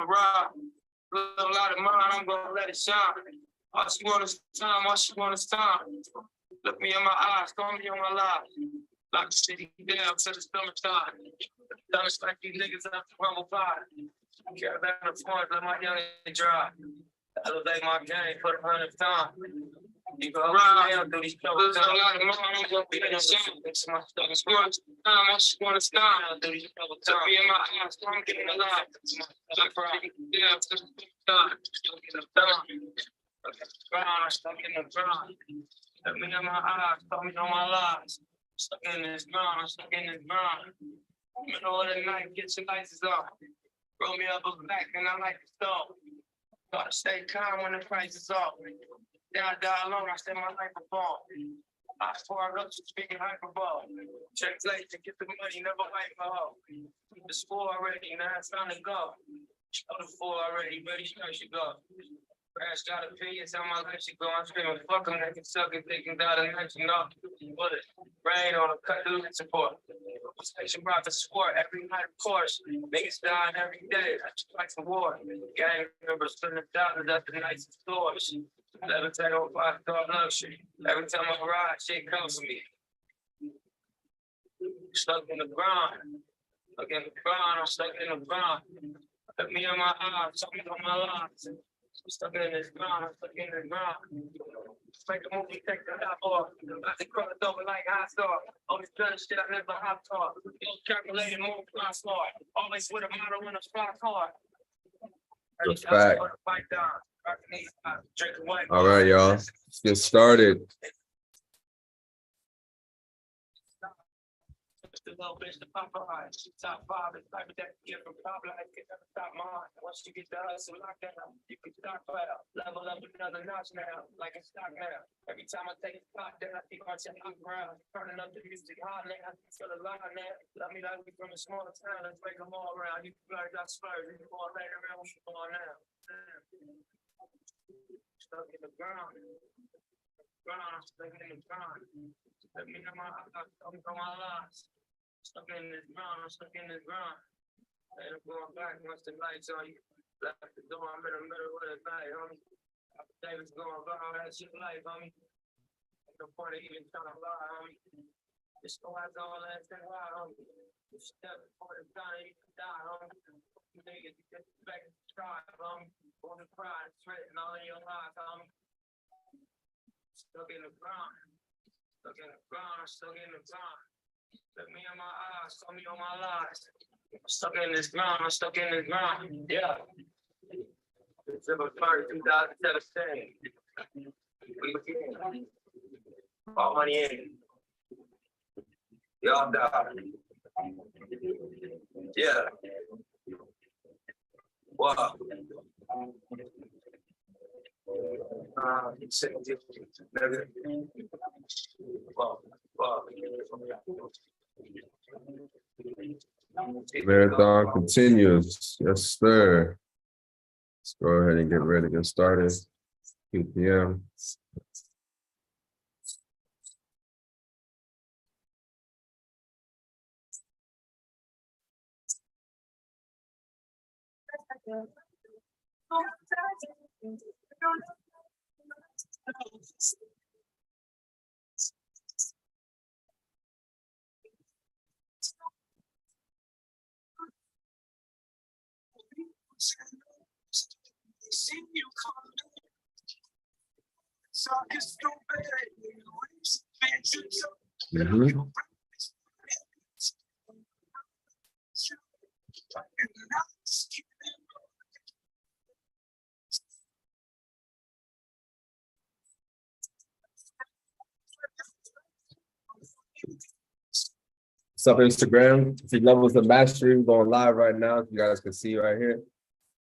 ride. A lot of mine, I'm gonna let it shine. All she want is time, all she want is time. Look me in my eyes, call me on my life. Lock the city down to the summertime. Don't expect these niggas up to humble pie. Caravan of fun, let my young drive. Elevate my game for the 100th time. You go around through these troubles. There's a lot of mine, I'm gonna be in the sun. It's my stuff, it's one time, I just wanna stop. Look me in my eyes, I'm getting alive. I'm down to the summertime. I'm stuck in the ground. Look me in my eyes, tell me on my lies. Stuck in this ground, I'm stuck in this ground. Middle of the night, get your lights off. Roll me up a back and I like to stop. Gotta stay calm when the price is off. Then I die alone, I set my life above. I swore up to speaking hyperbole. Translate to get the money, never wipe my hoe. It's 4 already, now it's time to go. Oh, the 4 already, ready, I should go. Crash got a pee, it's how my life should go. I'm screaming, fuck them, they can suck it, they can die tonight, you know. Bullet, rain on them, cut through the support. Station brought the sport every night, of course. Niggas dying every day, that's like the war. Gang members spending thousands at the nights stores. Levitate on 5-star luxury. Every time I ride, shit comes to me. Stuck in the ground. Stuck in the ground, I'm stuck in the ground. Look me in my eyes, talk me on my lives. I'm stuck in this ground, I'm stuck in the ground. Make a movie, take the top off. I can cross over like high star. Always done shit I never hot talk. Calculated move, fly smart. Always with a model in a fly car. That's fact. All right, y'all. Let's get started. The little bitch, the pop eyes, top 5 is type of that get from top life, get never stop mine. Once you get the hustle locked down, you can start flat. Level up another notch now, like a stock now. Every time I take a spot, then I keep on checking the ground. Turning up the music hard now, feel the line now. Love me like we from a small town, let's break them all around. You flirt, I spurs, you fall later around, we fall now. Stuck in the ground. Stuck in the ground. Let me know my lies. Stuck in this ground, I'm stuck in this ground. And I'm going back once the lights on you. Left the door, I'm in the middle of the night, homie. After David's going by all that shit life, homie. Ain't no point of even trying to lie, homie. Just go out all that shit, why, homie? You step before the time, you can die, homie. You niggas, you get back to try, homie. On the pride, it's written all in your life, homie. Stuck in the ground. Stuck in the ground, stuck in the ground. Look me in my eyes, tell me on my lies. I'm stuck in this ground, I'm stuck in this ground. Yeah. December 1st, 2017. We begin. All money in. Y'all die. Yeah. Wow. Marathon continues. Yes, sir. Let's go ahead and get ready to get started. 2 p.m. What's up, Instagram? It's Levels of Mastery. We're going live right now. You guys can see right here.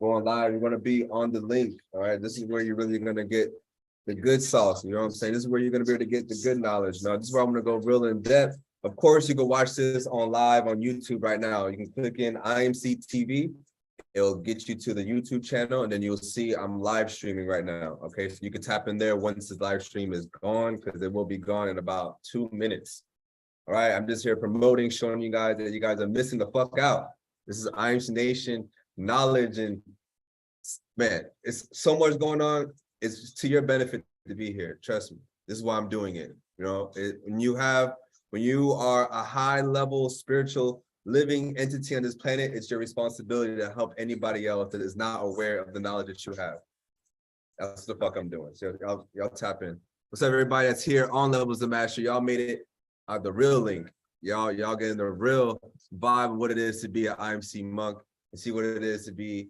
Going live. You're going to be on the link. All right. This is where you're really going to get the good sauce. You know what I'm saying? This is where you're going to be able to get the good knowledge. Now, this is where I'm going to go real in depth. Of course, you can watch this on live on YouTube right now. You can click in IMC TV. It'll get you to the YouTube channel, and then you'll see I'm live streaming right now. Okay, so you can tap in there once the live stream is gone, because it will be gone in about 2 minutes. All right, I'm just here promoting, showing you guys that you guys are missing the fuck out. This is IMC Nation knowledge and man, it's so much going on. It's to your benefit to be here. Trust me. This is why I'm doing it. You know, when you are a high level spiritual living entity on this planet, it's your responsibility to help anybody else that is not aware of the knowledge that you have. That's the fuck I'm doing. So y'all tap in. What's up, everybody that's here on Levels of Mastery? Y'all made it the real link. Y'all getting the real vibe of what it is to be an IMC monk and see what it is to be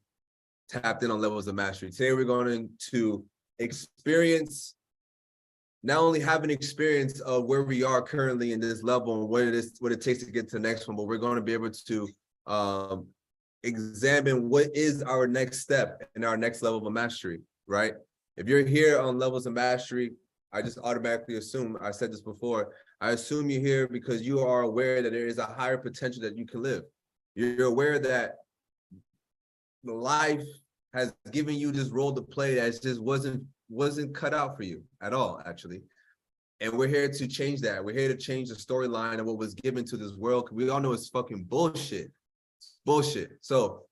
tapped in on Levels of Mastery. Today we're going to experience, not only have an experience of where we are currently in this level and what it takes to get to the next one, but we're going to be able to examine what is our next step in our next level of mastery, right? If you're here on Levels of Mastery, I just automatically assume, I said this before, I assume you're here because you are aware that there is a higher potential that you can live. You're aware that life has given you this role to play that just wasn't cut out for you at all, actually. And we're here to change that. We're here to change the storyline of what was given to this world. We all know it's fucking bullshit. Bullshit. So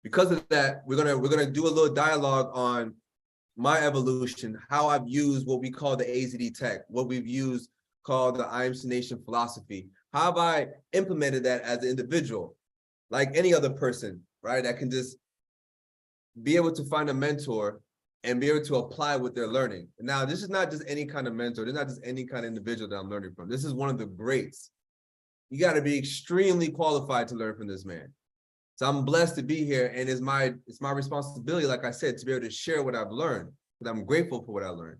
because of that, we're gonna do a little dialogue on my evolution, how I've used what we call the AZD tech, what we've used called the IMC Nation philosophy. How have I implemented that as an individual, like any other person, right? That can just be able to find a mentor and be able to apply what they're learning. Now, this is not just any kind of mentor. This is not just any kind of individual that I'm learning from. This is one of the greats. You got to be extremely qualified to learn from this man. So I'm blessed to be here, and it's my responsibility, like I said, to be able to share what I've learned, because I'm grateful for what I learned.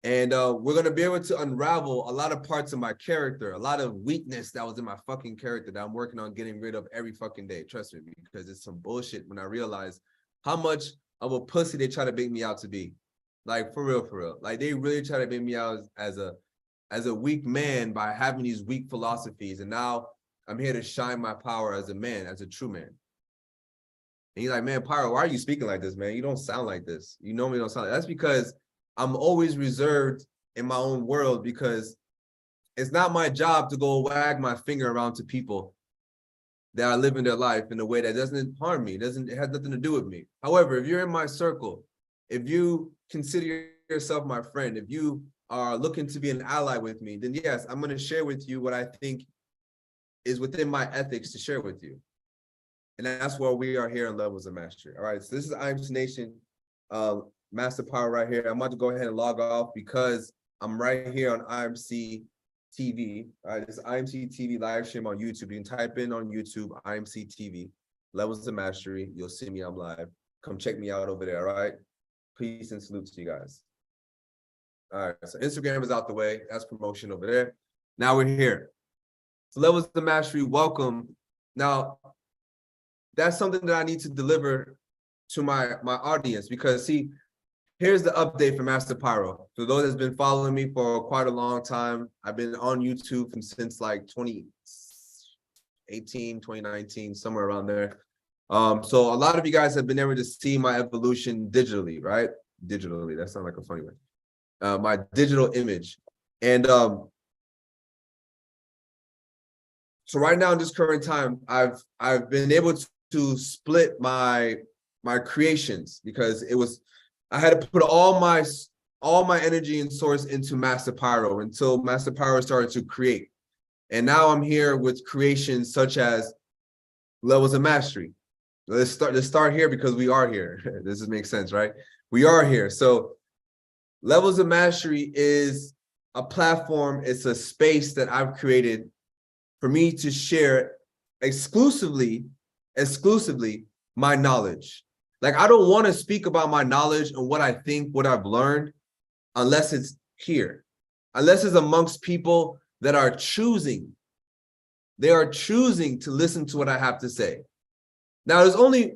And we're going to be able to unravel a lot of parts of my character, a lot of weakness that was in my fucking character that I'm working on getting rid of every fucking day. Trust me, because it's some bullshit when I realize how much of a pussy they try to make me out to be. Like, for real, for real. Like, they really try to make me out as a weak man by having these weak philosophies. And now I'm here to shine my power as a man, as a true man. And he's like, man, Pyro, why are you speaking like this, man? You don't sound like this. You normally don't sound like that. That's because I'm always reserved in my own world, because it's not my job to go wag my finger around to people that are living their life in a way that doesn't harm me. It has nothing to do with me. However, if you're in my circle, if you consider yourself my friend, if you are looking to be an ally with me, then yes, I'm going to share with you what I think is within my ethics to share with you. And that's where we are here on Levels of Mastery. All right, so this is IMC Nation, Master Pyro right here. I'm about to go ahead and log off because I'm right here on IMC TV. All right, this is IMC TV live stream on YouTube. You can type in on YouTube, IMC TV, Levels of Mastery. You'll see me, I'm live. Come check me out over there, all right? Peace and salute to you guys. All right, so Instagram is out the way. That's promotion over there. Now we're here. So Levels of Mastery, welcome. Now, that's something that I need to deliver to my audience, because see, here's the update for Master Pyro. For those that's been following me for quite a long time, I've been on YouTube since like 2018, 2019, somewhere around there. So a lot of you guys have been able to see my evolution digitally, right? Digitally, that sounds like a funny one. My digital image. And so right now in this current time, I've been able to split my creations, because I had to put all my energy and source into Master Pyro until Master Pyro started to create. And now I'm here with creations such as Levels of Mastery. Let's start here because we are here. This makes sense, right? We are here. So Levels of Mastery is a platform. It's a space that I've created for me to share exclusively my knowledge. Like, I don't want to speak about my knowledge and what I think, what I've learned, unless it's here, unless it's amongst people that are choosing. They are choosing to listen to what I have to say. Now, there's only,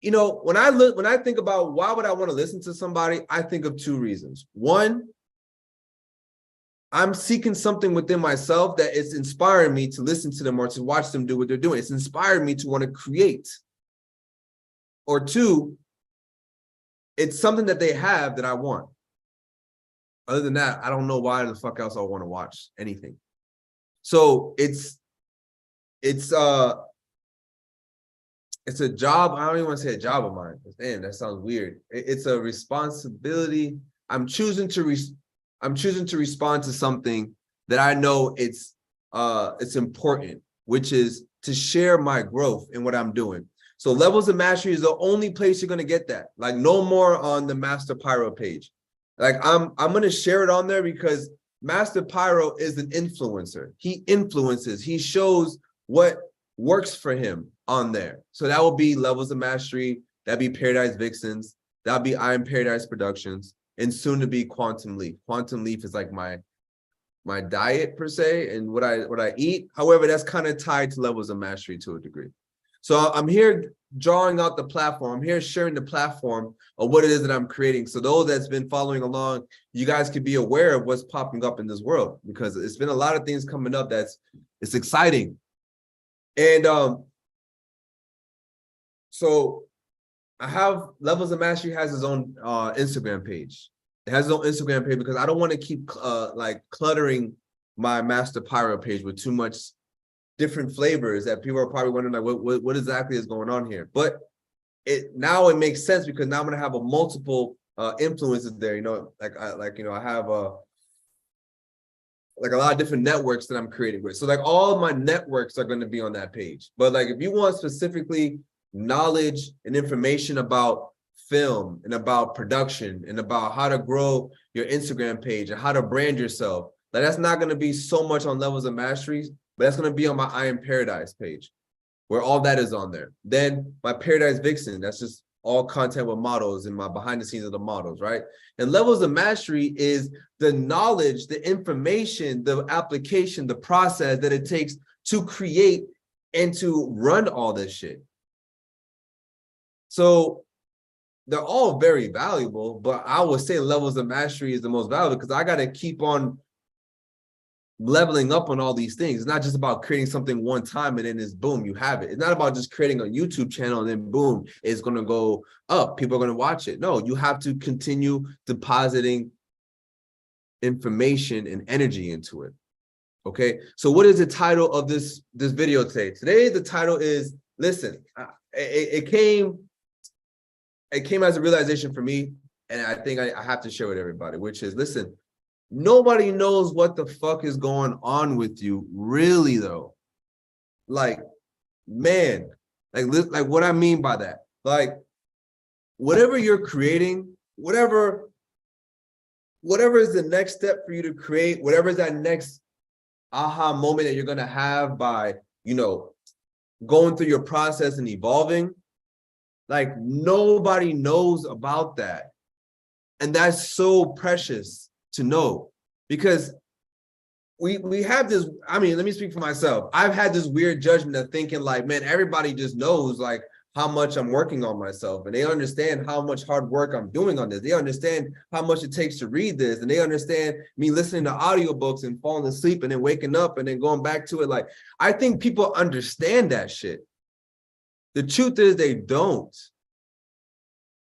you know, when I think about why would I want to listen to somebody, I think of two reasons. One, I'm seeking something within myself that is inspiring me to listen to them or to watch them do what they're doing. It's inspired me to want to create. Or two, it's something that they have that I want. Other than that, I don't know why the fuck else I want to watch anything. So it's it's a job. I don't even want to say a job of mine. Damn, that sounds weird. It's a responsibility. I'm choosing to respond to something that I know it's important, which is to share my growth in what I'm doing. So Levels of Mastery is the only place you're gonna get that. Like no more on the Master Pyro page. Like I'm gonna share it on there because Master Pyro is an influencer. He influences, he shows what works for him on there. So that will be Levels of Mastery, that'd be Paradise Vixens, that'll be Iron Paradise Productions, and soon to be Quantum Leaf. Quantum Leaf is like my diet per se and what I eat. However, that's kind of tied to Levels of Mastery to a degree. So I'm here drawing out the platform. I'm here sharing the platform of what it is that I'm creating. So those that's been following along, you guys could be aware of what's popping up in this world because it's been a lot of things coming up it's exciting. And so I have Levels of Mastery has its own Instagram page. It has its own Instagram page because I don't want to keep like cluttering my Master Pyro page with too much different flavors that people are probably wondering like what exactly is going on here. But now it makes sense because now I'm gonna have a multiple influences there. You know, I have like a lot of different networks that I'm creating with. So like all of my networks are going to be on that page. But like if you want specifically knowledge and information about film and about production and about how to grow your Instagram page and how to brand yourself, like that's not going to be so much on Levels of Mastery, but that's going to be on my Iron Paradise page where all that is on there. Then my Paradise Vixen, that's just all content with models and my behind the scenes of the models, right? And Levels of Mastery is the knowledge, the information, the application, the process that it takes to create and to run all this shit. So they're all very valuable, but I would say Levels of Mastery is the most valuable because I got to keep on leveling up on all these things. It's not just about creating something one time and then it's boom, you have it. It's not about just creating a YouTube channel and then boom, it's going to go up. People are going to watch it. No, you have to continue depositing information and energy into it. Okay. So what is the title of this video today? Today, the title is, listen, it came as a realization for me. And I think I have to share with everybody, which is, listen, nobody knows what the fuck is going on with you, really, though. Like, man, like what I mean by that, like, whatever you're creating, whatever is the next step for you to create, whatever is that next aha moment that you're gonna have by, you know, going through your process and evolving, like nobody knows about that, and that's so precious to know, because we have this, I mean, let me speak for myself. I've had this weird judgment of thinking like, man, everybody just knows like how much I'm working on myself, and they understand how much hard work I'm doing on this. They understand how much it takes to read this, and they understand me listening to audiobooks and falling asleep and then waking up and then going back to it. Like, I think people understand that shit. The truth is they don't.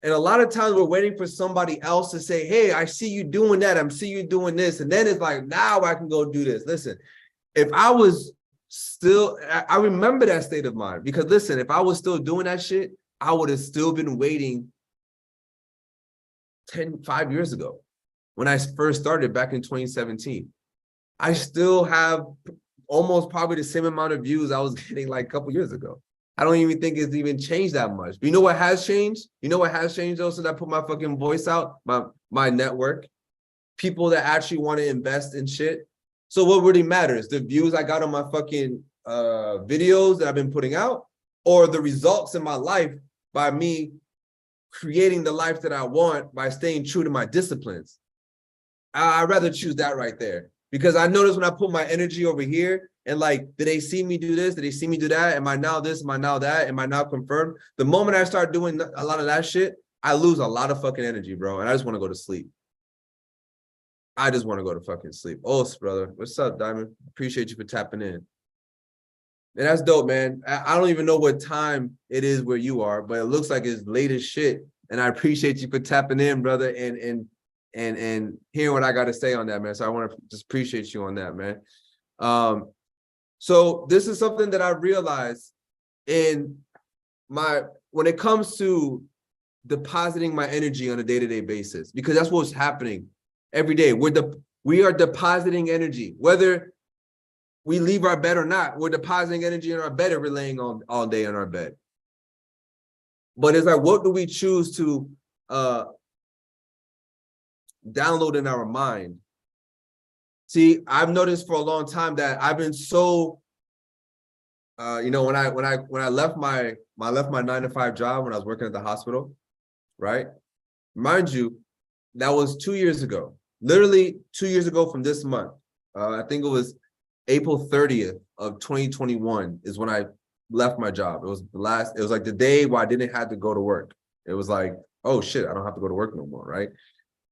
And a lot of times we're waiting for somebody else to say, hey, I see you doing that. I'm seeing you doing this. And then it's like, now I can go do this. Listen, if I was still, I remember that state of mind, because listen, if I was still doing that shit, I would have still been waiting 5 years ago when I first started back in 2017. I still have almost probably the same amount of views I was getting like a couple years ago. I don't even think it's even changed that much. But you know what has changed? You know what has changed though, since I put my fucking voice out? My network. People that actually want to invest in shit. So what really matters? The views I got on my fucking videos that I've been putting out, or the results in my life by me creating the life that I want by staying true to my disciplines? I'd rather choose that right there. Because I notice when I put my energy over here and like, did they see me do this? Did they see me do that? Am I now this? Am I now that? Am I now confirmed? The moment I start doing a lot of that shit, I lose a lot of fucking energy, bro. And I just want to go to sleep. I just want to go to fucking sleep. Oh, brother. What's up, Diamond? Appreciate you for tapping in. And that's dope, man. I don't even know what time it is where you are, but it looks like it's late as shit. And I appreciate you for tapping in, brother, and hearing what I got to say on that, man. So I want to just appreciate you on that, man. So this is something that I realized in when it comes to depositing my energy on a day-to-day basis, because that's what's happening every day. We are depositing energy, whether we leave our bed or not. We're depositing energy in our bed and we're laying on all day in our bed. But it's like, what do we choose to download in our mind? See, I've noticed for a long time that I've been so, you know, when I left my 9-to-5 job when I was working at the hospital, right? Mind you, that was 2 years ago. Literally 2 years ago from this month. I think it was April 30th of 2021 is when I left my job. It was like the day where I didn't have to go to work. It was like, oh shit, I don't have to go to work no more, right?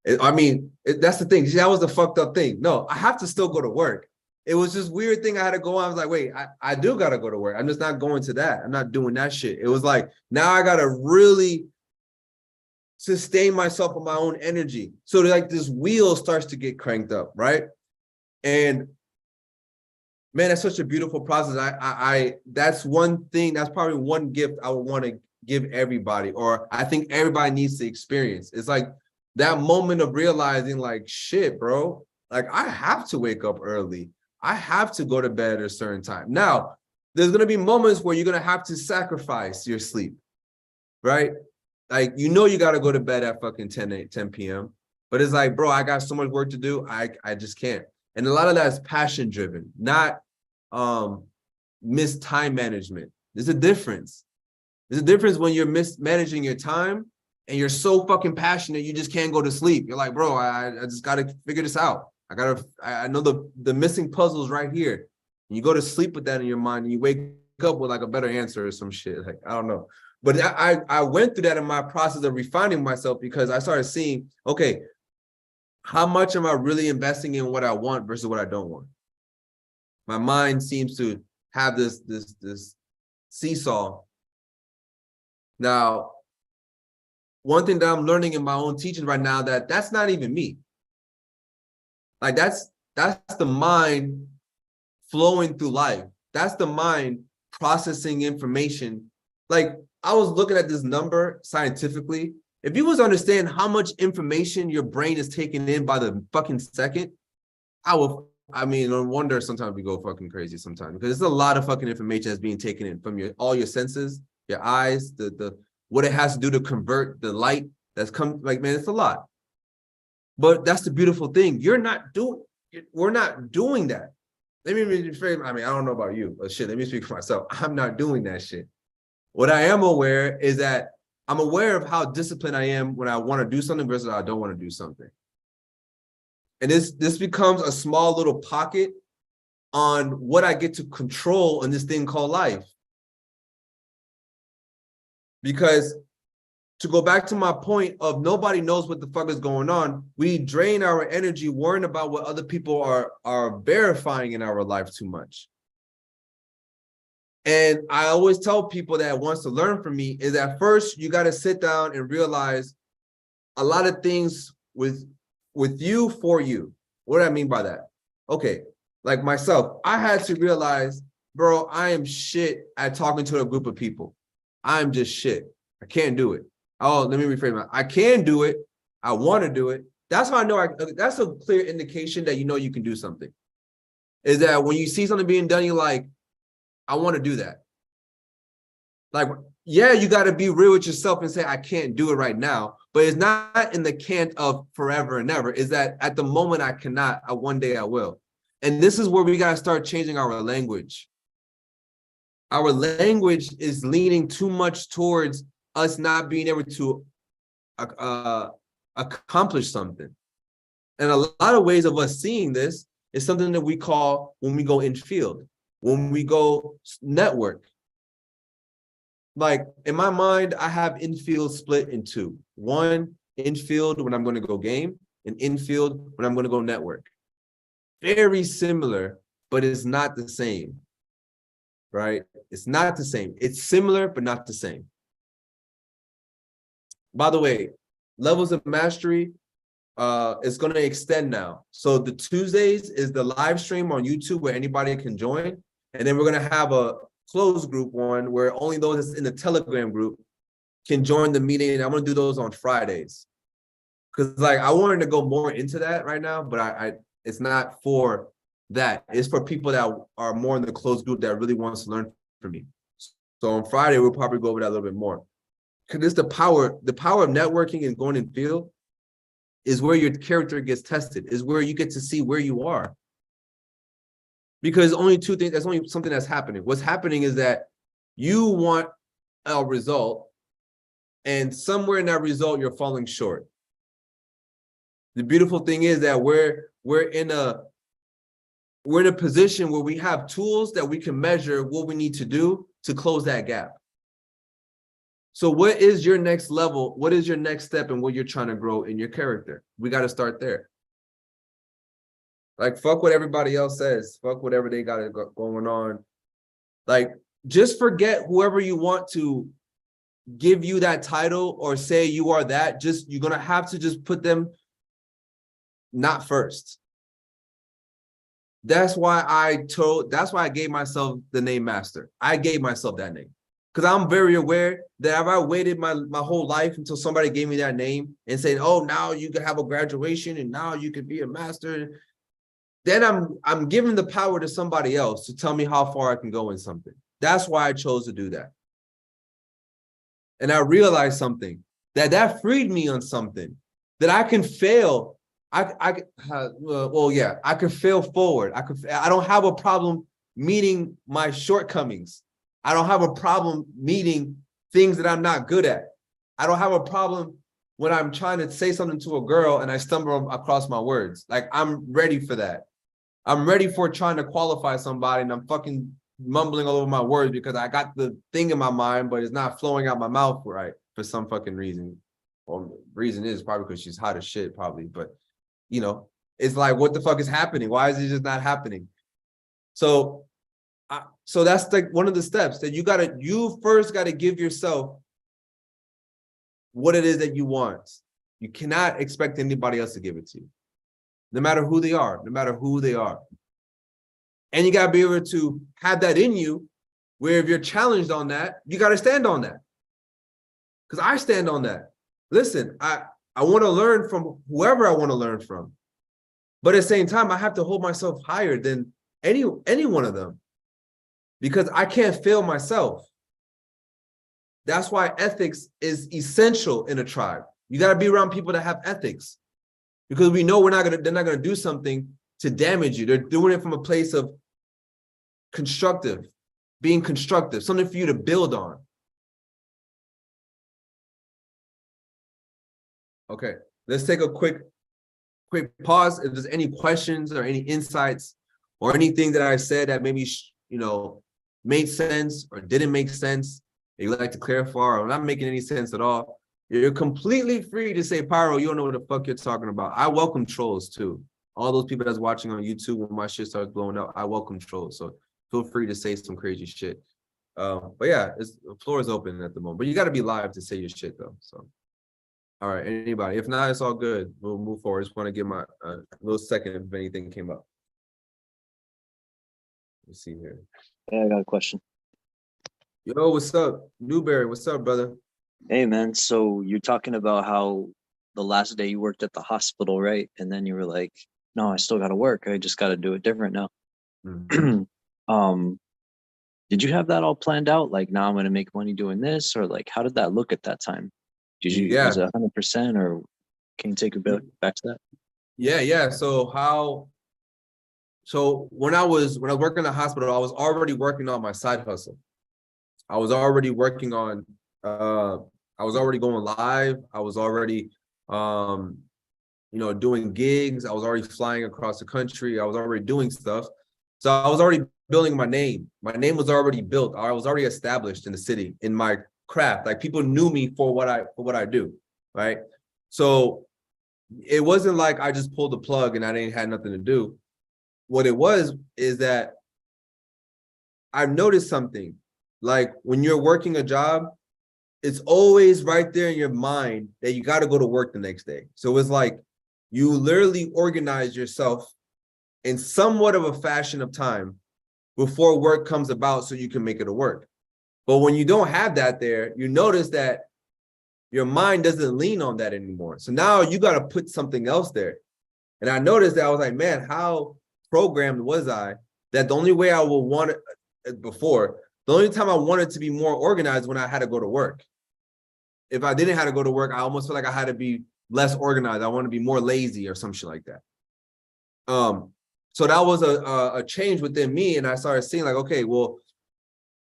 That's the thing. See, that was the fucked up thing. No, I have to still go to work. It was just weird thing I had to go on. I was like, wait, I do got to go to work. I'm just not going to that. I'm not doing that shit. It was like, now I got to really sustain myself with my own energy. So like this wheel starts to get cranked up, right? And man, that's such a beautiful process. That's one thing, that's probably one gift I would want to give everybody, or I think everybody needs to experience. It's like that moment of realizing like, shit, bro, like I have to wake up early. I have to go to bed at a certain time. Now, there's going to be moments where you're going to have to sacrifice your sleep, right? Like, you know, you got to go to bed at fucking 10 p.m. But it's like, bro, I got so much work to do. I just can't. And a lot of that is passion driven, not missed time management. There's a difference. There's a difference when you're mismanaging your time and you're so fucking passionate, you just can't go to sleep. You're like, bro, I just got to figure this out. I know the missing puzzles right here. And you go to sleep with that in your mind and you wake up with like a better answer or some shit. Like, I don't know. But I went through that in my process of refining myself, because I started seeing, okay, how much am I really investing in what I want versus what I don't want? My mind seems to have this seesaw. Now, one thing that I'm learning in my own teaching right now, that's not even me. Like that's the mind flowing through life. That's the mind processing information. Like, I was looking at this number scientifically. If you was to understand how much information your brain is taking in by the fucking second, no wonder sometimes we go fucking crazy sometimes, because there's a lot of fucking information that's being taken in from all your senses, your eyes, the what it has to do to convert the light that's come, like, man, it's a lot. But that's the beautiful thing. We're not doing that. Let me rephrase. I don't know about you, but shit, let me speak for myself. I'm not doing that shit. What I am aware is that I'm aware of how disciplined I am when I want to do something versus I don't want to do something. And this becomes a small little pocket on what I get to control in this thing called life. Because to go back to my point of nobody knows what the fuck is going on, we drain our energy worrying about what other people are verifying in our life too much. And I always tell people that wants to learn from me is that first you got to sit down and realize a lot of things with you for you. What do I mean by that? Okay, like myself, I had to realize, bro, I am shit at talking to a group of people. I'm just shit. I can't do it. Oh, let me rephrase that. I can do it. I want to do it. That's how I know. That's a clear indication that you know you can do something. Is that when you see something being done, you're like, I want to do that. Like, yeah, you got to be real with yourself and say, I can't do it right now. But it's not in the can't of forever and ever. Is that at the moment I cannot, one day I will. And this is where we got to start changing our language. Our language is leaning too much towards us not being able to accomplish something. And a lot of ways of us seeing this is something that we call when we go in field, when we go network. Like, in my mind, I have infield split in two. One, infield when I'm going to go game, and infield when I'm going to go network. Very similar, but it's not the same, right? It's not the same. It's similar, but not the same. By the way, Levels of Mastery is going to extend now. So the Tuesdays is the live stream on YouTube where anybody can join. And then we're going to have closed group one where only those that's in the Telegram group can join the meeting. And I'm gonna do those on Fridays. Cause like I wanted to go more into that right now, but I it's not for that. It's for people that are more in the closed group that really wants to learn from me. So on Friday, we'll probably go over that a little bit more. Because it's the power of networking and going in field is where your character gets tested, is where you get to see where you are. Because only two things, that's only something that's happening. What's happening is that you want a result, and somewhere in that result, you're falling short. The beautiful thing is that we're in a position where we have tools that we can measure what we need to do to close that gap. So what is your next level? What is your next step in what you're trying to grow in your character? We got to start there. Like, fuck what everybody else says. Fuck whatever they got going on. Like, just forget whoever you want to give you that title or say you are that. Just, you're going to have to just put them not first. That's why I gave myself the name Master. I gave myself that name. Because I'm very aware that if I waited my whole life until somebody gave me that name and said, oh, now you can have a graduation and now you could be a master, then I'm giving the power to somebody else to tell me how far I can go in something. That's why I chose to do that. And I realized something, that freed me on something, that I can fail. I can fail forward. I don't have a problem meeting my shortcomings. I don't have a problem meeting things that I'm not good at. I don't have a problem when I'm trying to say something to a girl and I stumble across my words. Like, I'm ready for that. I'm ready for trying to qualify somebody and I'm fucking mumbling all over my words because I got the thing in my mind, but it's not flowing out my mouth right for some fucking reason. Well, the reason is probably because she's hot as shit, probably. But, you know, it's like, what the fuck is happening? Why is it just not happening? So that's like one of the steps that you first got to give yourself what it is that you want. You cannot expect anybody else to give it to you, no matter who they are, And you got to be able to have that in you where if you're challenged on that, you got to stand on that. Because I stand on that. Listen, I want to learn from whoever I want to learn from. But at the same time, I have to hold myself higher than any one of them. Because I can't fail myself. That's why ethics is essential in a tribe. You got to be around people that have ethics, because we know they're not gonna do something to damage you. They're doing it from a place of being constructive, something for you to build on. Okay, let's take a quick pause. If there's any questions or any insights or anything that I said that maybe made sense or didn't make sense, if you'd like to clarify or not making any sense at all, you're completely free to say, Pyro, you don't know what the fuck you're talking about. I welcome trolls too. All those people that's watching on YouTube when my shit starts blowing up, I welcome trolls. So feel free to say some crazy shit. But yeah, the floor is open at the moment. But you got to be live to say your shit though. So, all right, anybody? If not, it's all good. We'll move forward. I just want to give my little second if anything came up. Let's see here. Yeah, I got a question. Yo, what's up? Newberry, what's up, brother? Hey, man. So you're talking about how the last day you worked at the hospital, right? And then you were like, no, I still got to work. I just got to do it different now. Mm-hmm. Did you have that all planned out? Like, now I'm going to make money doing this? Or like, how did that look at that time? Was it 100% or can you take a bit back to that? Yeah. So when I was working in the hospital, I was already working on my side hustle. I was already working on, I was already going live. I was already, doing gigs. I was already flying across the country. I was already doing stuff. So I was already building my name. My name was already built. I was already established in the city, in my craft. Like, people knew me for what I do, right? So it wasn't like I just pulled the plug and I didn't have nothing to do. What it was is that I've noticed something. Like, when you're working a job, it's always right there in your mind that you got to go to work the next day. So it's like you literally organize yourself in somewhat of a fashion of time before work comes about so you can make it a work. But when you don't have that there, you notice that your mind doesn't lean on that anymore. So now you got to put something else there. And I noticed that I was like, man, how programmed was I that the only way I would want it before, the only time I wanted to be more organized when I had to go to work. If I didn't have to go to work, I almost feel like I had to be less organized. I want to be more lazy or some shit like that. So that was a change within me. And I started seeing like, okay, well,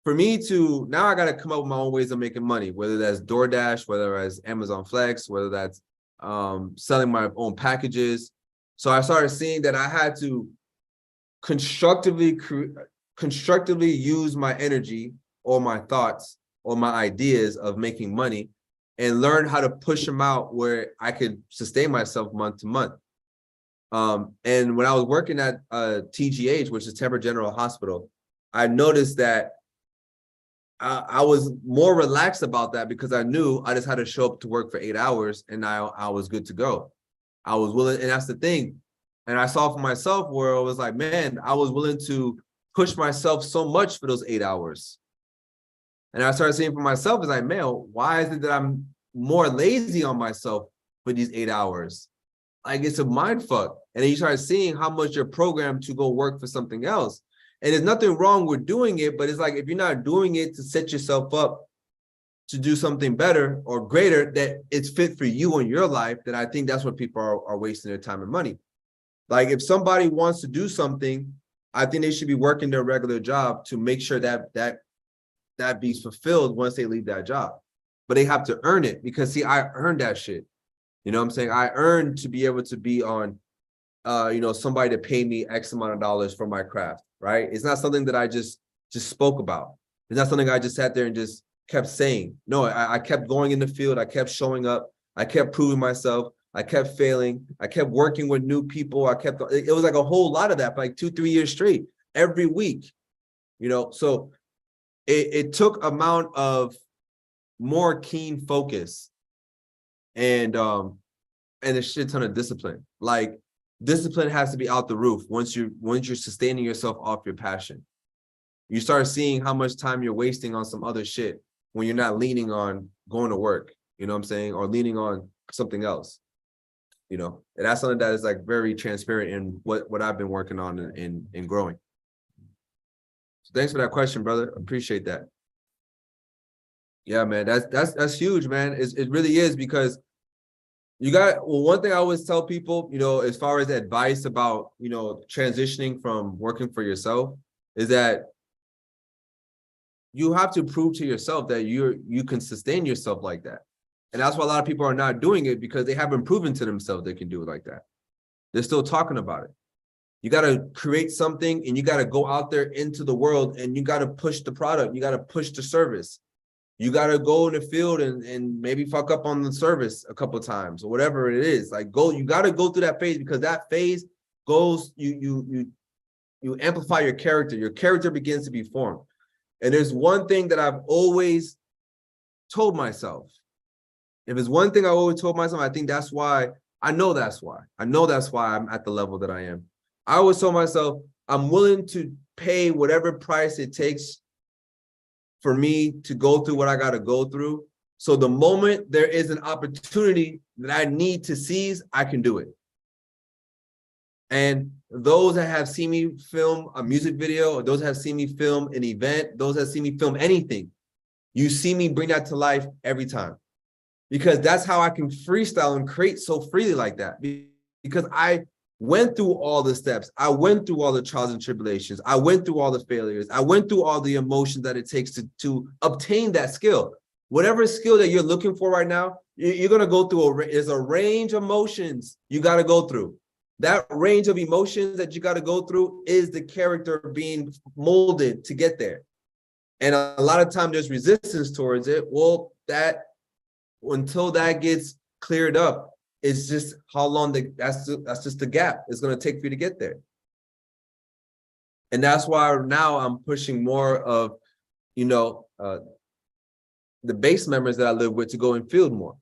for me to, now I got to come up with my own ways of making money, whether that's DoorDash, whether that's Amazon Flex, whether that's selling my own packages. So I started seeing that I had to constructively use my energy or my thoughts or my ideas of making money and learn how to push them out where I could sustain myself month to month. And when I was working at TGH, which is Tampa General Hospital, I noticed that I was more relaxed about that because I knew I just had to show up to work for 8 hours and I was good to go. I was willing, and that's the thing. And I saw for myself where I was like, man, I was willing to push myself so much for those 8 hours. And I started seeing for myself, is like, man, why is it that I'm more lazy on myself for these 8 hours? Like, it's a mind fuck. And then you start seeing how much you're programmed to go work for something else. And there's nothing wrong with doing it, but it's like, if you're not doing it to set yourself up to do something better or greater that it's fit for you in your life, then I think that's what people are wasting their time and money. Like, if somebody wants to do something, I think they should be working their regular job to make sure that that be fulfilled once they leave that job. But they have to earn it, because see, I earned that shit. You know what I'm saying? I earned to be able to be on, somebody to pay me X amount of dollars for my craft, right? It's not something that I just spoke about. It's not something I just sat there and just kept saying. No, I kept going in the field. I kept showing up. I kept proving myself. I kept failing. I kept working with new people. It was like a whole lot of that for like 2-3 years straight, every week, so it took amount of more keen focus and a shit ton of discipline. Like, discipline has to be out the roof once you're sustaining yourself off your passion. You start seeing how much time you're wasting on some other shit when you're not leaning on going to work, you know what I'm saying? Or leaning on something else, and that's something that is like very transparent in what I've been working on in growing. So thanks for that question, brother. Appreciate that. Yeah, man, that's huge, man. It really is, because one thing I always tell people, as far as advice about, transitioning from working for yourself, is that you have to prove to yourself that you can sustain yourself like that. And that's why a lot of people are not doing it, because they haven't proven to themselves they can do it like that. They're still talking about it. You got to create something, and you got to go out there into the world, and you got to push the product. You got to push the service. You got to go in the field and maybe fuck up on the service a couple of times or whatever it is. Like, you got to go through that phase, because that phase goes, you amplify your character. Your character begins to be formed. And there's one thing that I've always told myself. If there's one thing I always told myself, I think that's why I'm at the level that I am. I always told myself, I'm willing to pay whatever price it takes for me to go through what I got to go through. So the moment there is an opportunity that I need to seize, I can do it. And those that have seen me film a music video, or those that have seen me film an event, those that see me film anything, you see me bring that to life every time. Because that's how I can freestyle and create so freely like that. Because I went through all the steps. I went through all the trials and tribulations. I went through all the failures. I went through all the emotions that it takes to obtain that skill. Whatever skill that you're looking for right now, you're going to go through there's a range of emotions you got to go through. That range of emotions that you got to go through is the character being molded to get there. And a lot of time there's resistance towards it. Well, until that gets cleared up, it's just how long that's just the gap it's going to take for you to get there. And that's why now I'm pushing more of, the base members that I live with to go in field more.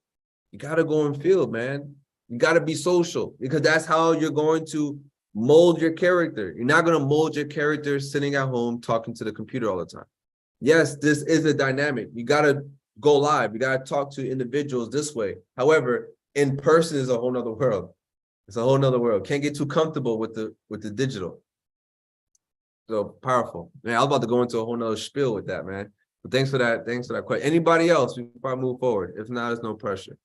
You got to go in field, man. You got to be social, because that's how you're going to Mold your character. You're not going to mold your character sitting at home talking to the computer all the time. Yes, this is a dynamic. You got to go live. You got to talk to individuals this way. However, in person is a whole nother world. It's a whole nother world. Can't get too comfortable with the digital. So powerful. Man, I was about to go into a whole nother spiel with that, man. But thanks for that. Thanks for that question. Anybody else before I move forward? If not, there's no pressure.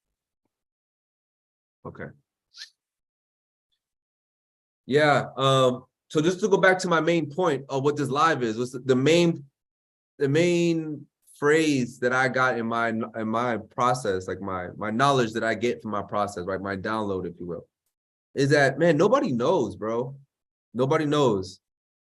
Okay. Yeah. So just to go back to my main point of what this live is, was the main phrase that I got in my process, like my knowledge that I get from my process, right? My download, if you will, is that, man, nobody knows, bro. Nobody knows.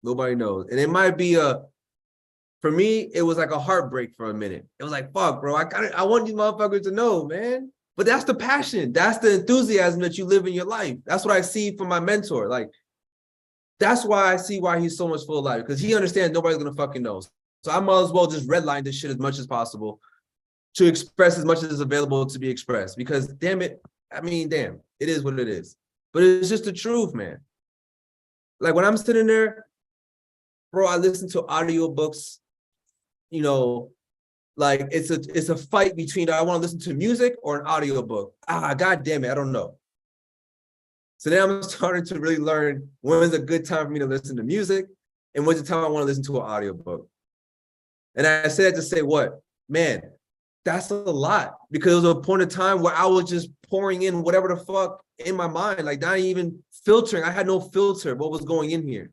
Nobody knows. And it might be for me, it was like a heartbreak for a minute. It was like, fuck, bro, I want these motherfuckers to know, man. But that's the passion. That's the enthusiasm that you live in your life. That's what I see from my mentor. Like, that's why I see why he's so much full of life, because he understands nobody's gonna fucking know. So I might as well just redline this shit as much as possible to express as much as is available to be expressed. Because damn it, I mean, damn, it is what it is. But it's just the truth, man. Like when I'm sitting there, bro, I listen to audiobooks, you know, like it's a fight between, I want to listen to music or an audiobook. God damn it, I don't know. So then I'm starting to really learn when's a good time for me to listen to music and when's the time I want to listen to an audiobook. And I say that to say what? Man, that's a lot, because there was a point of time where I was just pouring in whatever the fuck in my mind, like not even filtering. I had no filter what was going in here.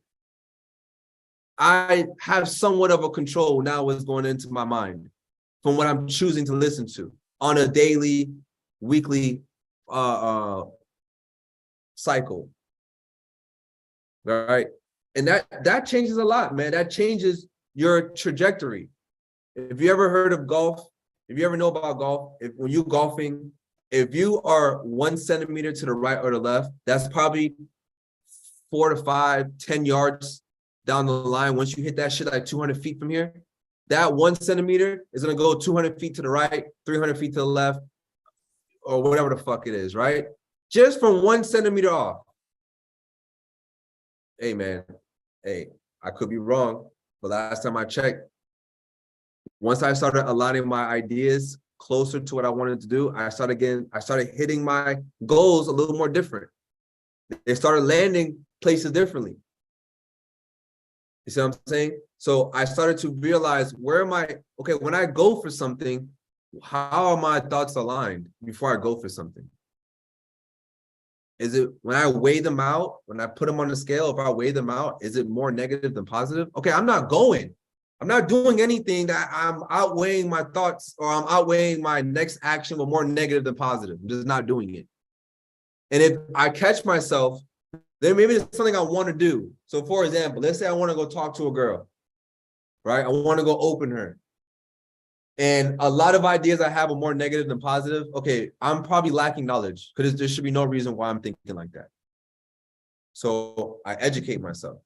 I have somewhat of a control now what's going into my mind from what I'm choosing to listen to on a daily, weekly cycle. All right. And that changes a lot, man. That changes your trajectory. If you ever heard of golf, if you ever know about golf, when you're golfing, if you are 1 centimeter to the right or the left, that's probably 4 to 5, 10 yards down the line. Once you hit that shit like 200 feet from here, that 1 centimeter is going to go 200 feet to the right, 300 feet to the left, or whatever the fuck it is, right? Just from 1 centimeter off. Hey, man. Hey, I could be wrong, but last time I checked, once I started aligning my ideas closer to what I wanted to do, I started hitting my goals a little more different. They started landing places differently. You see what I'm saying? So I started to realize, where am I? Okay, when I go for something, how are my thoughts aligned before I go for something? Is it when I weigh them out, when I put them on the scale, if I weigh them out, is it more negative than positive? Okay, I'm not going. I'm not doing anything that I'm outweighing my thoughts, or I'm outweighing my next action with more negative than positive. I'm just not doing it. And if I catch myself, then maybe it's something I want to do. So for example, let's say I want to go talk to a girl, right? I want to go open her. And a lot of ideas I have are more negative than positive. Okay, I'm probably lacking knowledge, because there should be no reason why I'm thinking like that. So I educate myself.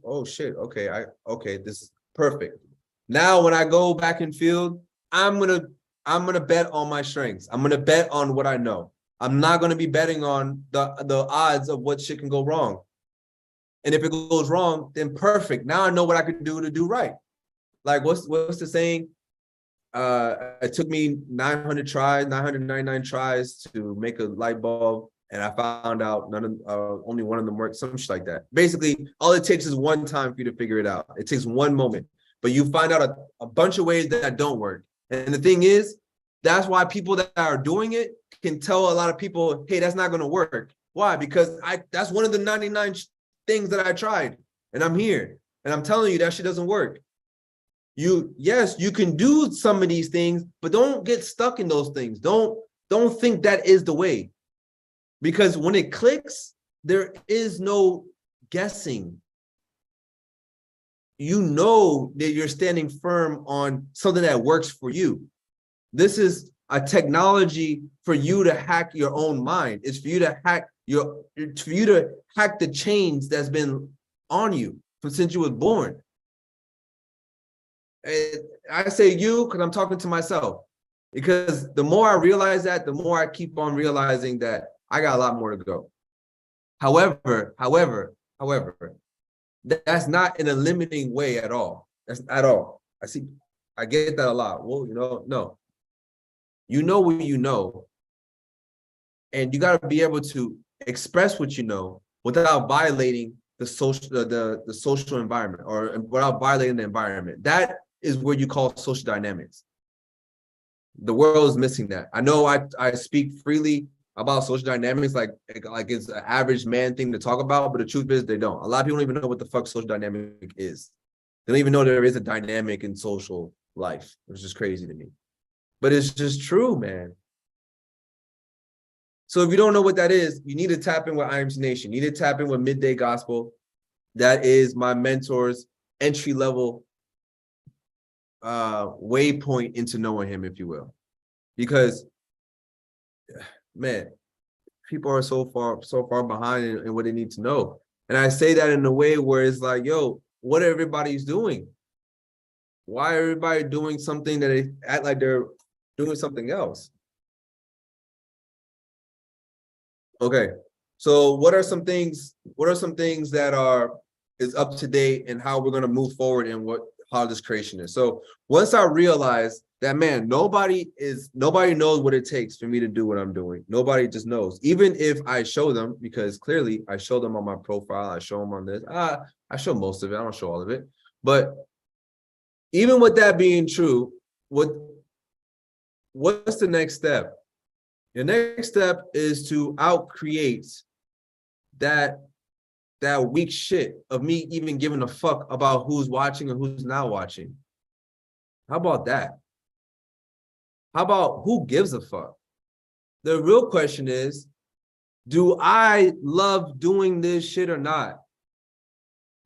Oh shit, okay, this is perfect. Now when I go back in field, I'm gonna bet on my strengths. I'm gonna bet on what I know. I'm not gonna be betting on the odds of what shit can go wrong. And if it goes wrong, then perfect. Now I know what I can do to do right. Like what's the saying? It took me 999 tries to make a light bulb, and I found out only one of them worked, some shit like that. Basically, all it takes is one time for you to figure it out. It takes one moment, but you find out a bunch of ways that don't work. And the thing is, that's why people that are doing it can tell a lot of people, hey, that's not going to work. Why? Because that's one of the 99 things that I tried, and I'm here, and I'm telling you that shit doesn't work. Yes, you can do some of these things, but don't get stuck in those things. Don't think that is the way. Because when it clicks, there is no guessing. You know that you're standing firm on something that works for you. This is a technology for you to hack your own mind. It's for you to hack the chains that's been on you since you was born. And I say you because I'm talking to myself. Because the more I realize that, the more I keep on realizing that I got a lot more to go. However, that's not in a limiting way at all. That's at all. I get that a lot. Well, no. You know what you know, and you got to be able to express what you know without violating the social environment or without violating the environment. That is where you call social dynamics. The world is missing that. I know I speak freely about social dynamics like it's an average man thing to talk about, but the truth is they don't. A lot of people don't even know what the fuck social dynamic is. They don't even know there is a dynamic in social life, which is crazy to me. But it's just true, man. So if you don't know what that is, you need to tap in with IMC Nation. You need to tap in with Midday Gospel. That is my mentor's entry-level waypoint into knowing him, if you will. Because, man, people are so far behind in what they need to know. And I say that in a way where it's like, yo, what everybody's doing? Why everybody doing something that they act like they're doing something else? Okay, so what are some things that is up to date and how we're going to move forward and how this creation is? So once I realized that, man, nobody knows what it takes for me to do what I'm doing. Nobody just knows. Even if I show them, because clearly I show them on my profile, I show them on this. I show most of it. I don't show all of it. But even with that being true, what's the next step? The next step is to out-create that weak shit of me even giving a fuck about who's watching and who's not watching. How about that? How about who gives a fuck? The real question is, do I love doing this shit or not?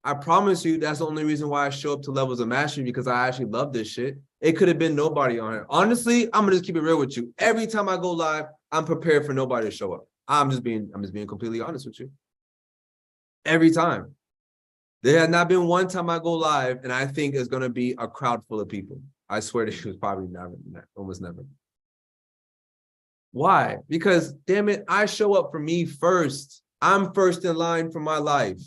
I promise you that's the only reason why I show up to Levels of Mastery, because I actually love this shit. It could have been nobody on it. Honestly, I'm gonna just keep it real with you. Every time I go live, I'm prepared for nobody to show up. I'm just being completely honest with you. Every time. There has not been one time I go live and I think it's gonna be a crowd full of people. I swear to you, it's probably never, almost never. Why? Because, damn it, I show up for me first. I'm first in line for my life.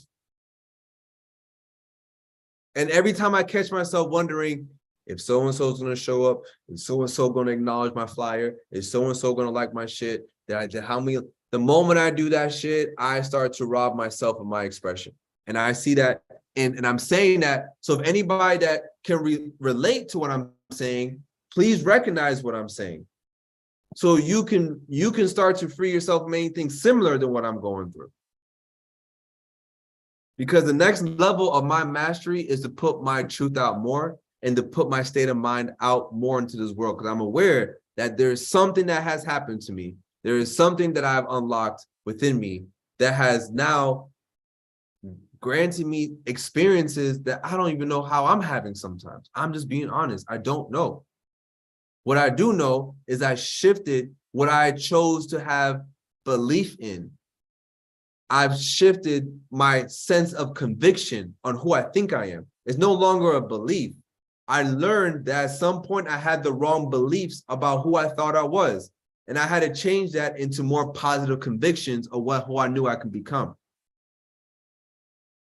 And every time I catch myself wondering if so-and-so is going to show up, is so-and-so going to acknowledge my flyer, is so-and-so going to like my shit, the moment I do that shit, I start to rob myself of my expression. And I see that, and I'm saying that, so if anybody that can relate to what I'm saying, please recognize what I'm saying. So you can start to free yourself from anything similar to what I'm going through. Because the next level of my mastery is to put my truth out more and to put my state of mind out more into this world. Because I'm aware that there's something that has happened to me. There is something that I've unlocked within me that has now granted me experiences that I don't even know how I'm having sometimes. I'm just being honest. I don't know. What I do know is I shifted what I chose to have belief in. I've shifted my sense of conviction on who I think I am. It's no longer a belief. I learned that at some point I had the wrong beliefs about who I thought I was. And I had to change that into more positive convictions of who I knew I could become.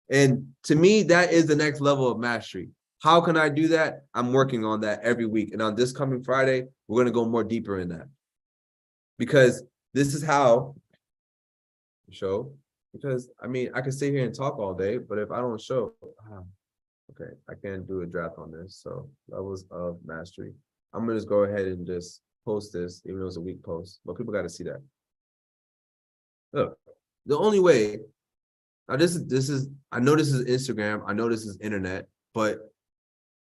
And to me, that is the next level of mastery. How can I do that? I'm working on that every week. And on this coming Friday, we're going to go more deeper in that. Because this is how show. Because, I mean, I can sit here and talk all day, but if I don't show, okay, I can't do a draft on this. So Levels of Mastery. I'm going to just go ahead and just post this, even though it's a weak post. But people got to see that. Look, the only way, now this is, I know this is Instagram, I know this is internet, but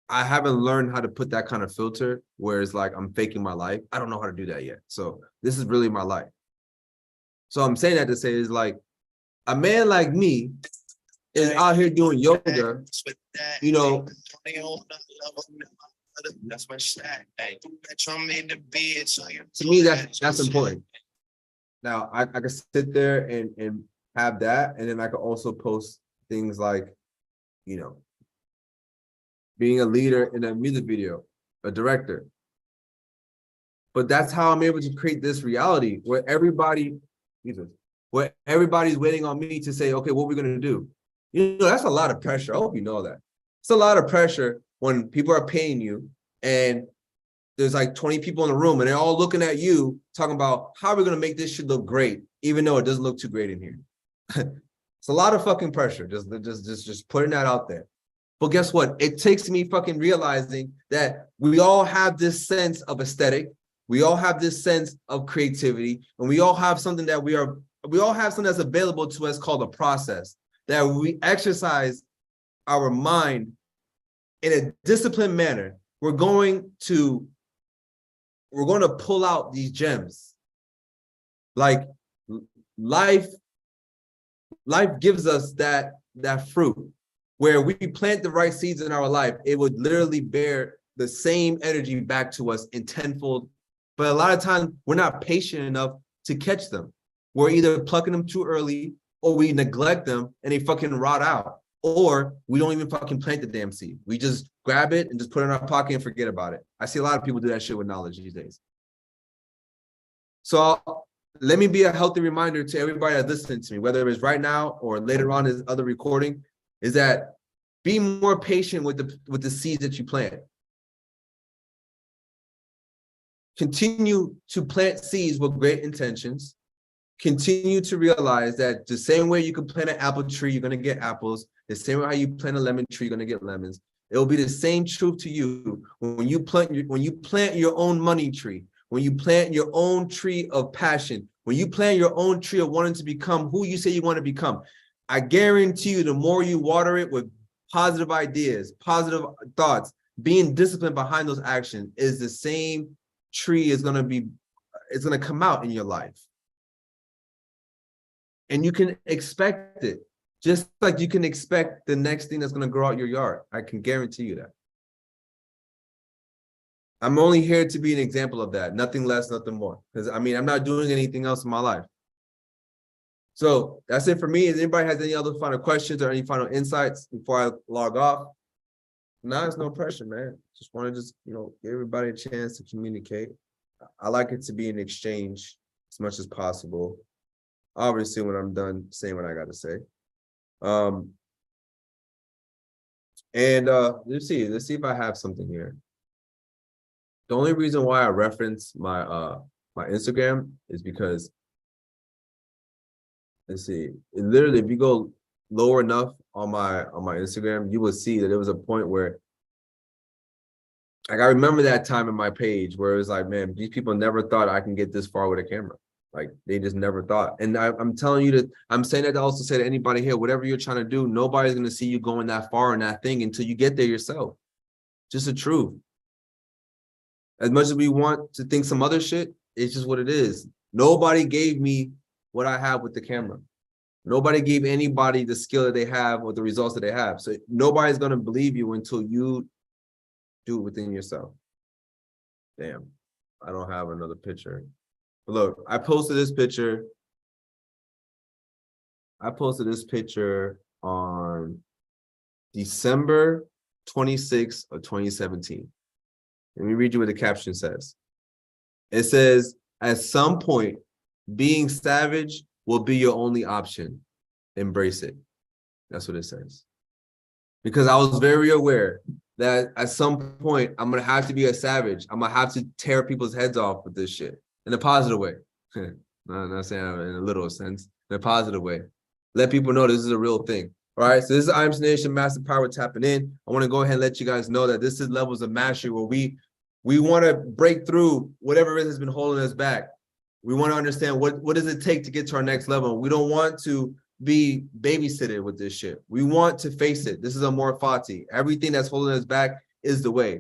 I haven't learned how to put that kind of filter where it's like I'm faking my life. I don't know how to do that yet. So this is really my life. So I'm saying that to say is like, a man like me is out here doing yoga, you know. To me, that's important. Now, I can sit there and have that, and then I can also post things like, you know, being a leader in a music video, a director. But that's how I'm able to create this reality where everybody, where everybody's waiting on me to say, okay, what we're gonna do. You know, that's a lot of pressure. I hope you know that. It's a lot of pressure when people are paying you and there's like 20 people in the room and they're all looking at you talking about how we're gonna make this shit look great, even though it doesn't look too great in here. It's a lot of fucking pressure, just putting that out there. But guess what? It takes me fucking realizing that we all have this sense of aesthetic. We all have this sense of creativity, and we all have something that we all have something that's available to us called a process, that we exercise our mind in a disciplined manner. We're going to pull out these gems. Like life gives us that fruit. Where we plant the right seeds in our life, it would literally bear the same energy back to us in tenfold. But a lot of times we're not patient enough to catch them. We're either plucking them too early, or we neglect them and they fucking rot out, or we don't even fucking plant the damn seed. We just grab it and just put it in our pocket and forget about it. I see a lot of people do that shit with knowledge these days. So let me be a healthy reminder to everybody that's listening to me, whether it's right now or later on in other recording, is that be more patient with the seeds that you plant. Continue to plant seeds with great intentions. Continue to realize that the same way you can plant an apple tree, you're going to get apples. The same way how you plant a lemon tree, you're going to get lemons. It will be the same truth to you when you plant your own money tree, when you plant your own tree of passion, when you plant your own tree of wanting to become who you say you want to become. I guarantee you, the more you water it with positive ideas, positive thoughts, being disciplined behind those actions, is the same tree it's going to come out in your life. And you can expect it, just like you can expect the next thing that's going to grow out your yard. I can guarantee you that. I'm only here to be an example of that, nothing less, nothing more. Because I mean, I'm not doing anything else in my life. So that's it for me. If anybody has any other final questions or any final insights before I log off? No, it's no pressure, man. Just want to give everybody a chance to communicate. I like it to be an exchange as much as possible. Obviously, when I'm done saying what I got to say. Let's see if I have something here. The only reason why I reference my my Instagram is because, let's see, literally, if you go lower enough on my Instagram, you will see that there was a point where, like, I remember that time in my page where it was like, man, these people never thought I can get this far with a camera. Like, they just never thought. And I'm telling you that, I'm saying that to also say to anybody here, whatever you're trying to do, nobody's going to see you going that far in that thing until you get there yourself. Just the truth. As much as we want to think some other shit, it's just what it is. Nobody gave me what I have with the camera. Nobody gave anybody the skill that they have or the results that they have. So nobody's going to believe you until you do it within yourself. Damn, I don't have another picture. But look, I posted this picture. On December 26th of 2017. Let me read you what the caption says. It says, at some point, being savage will be your only option. Embrace it. That's what it says. Because I was very aware that at some point, I'm going to have to be a savage. I'm going to have to tear people's heads off with this shit in a positive way. Not saying in a literal sense, in a positive way. Let people know this is a real thing. All right, so this is IMS Nation, Master Pyro tapping in. I want to go ahead and let you guys know that this is Levels of Mastery, where we want to break through whatever it has been holding us back. We want to understand what does it take to get to our next level. We don't want to be babysitted with this shit. We want to face it. This is a more fati. Everything that's holding us back is the way.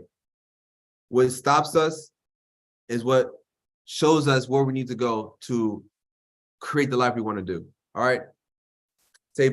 What stops us is what shows us where we need to go to create the life we want to do. All right. Stay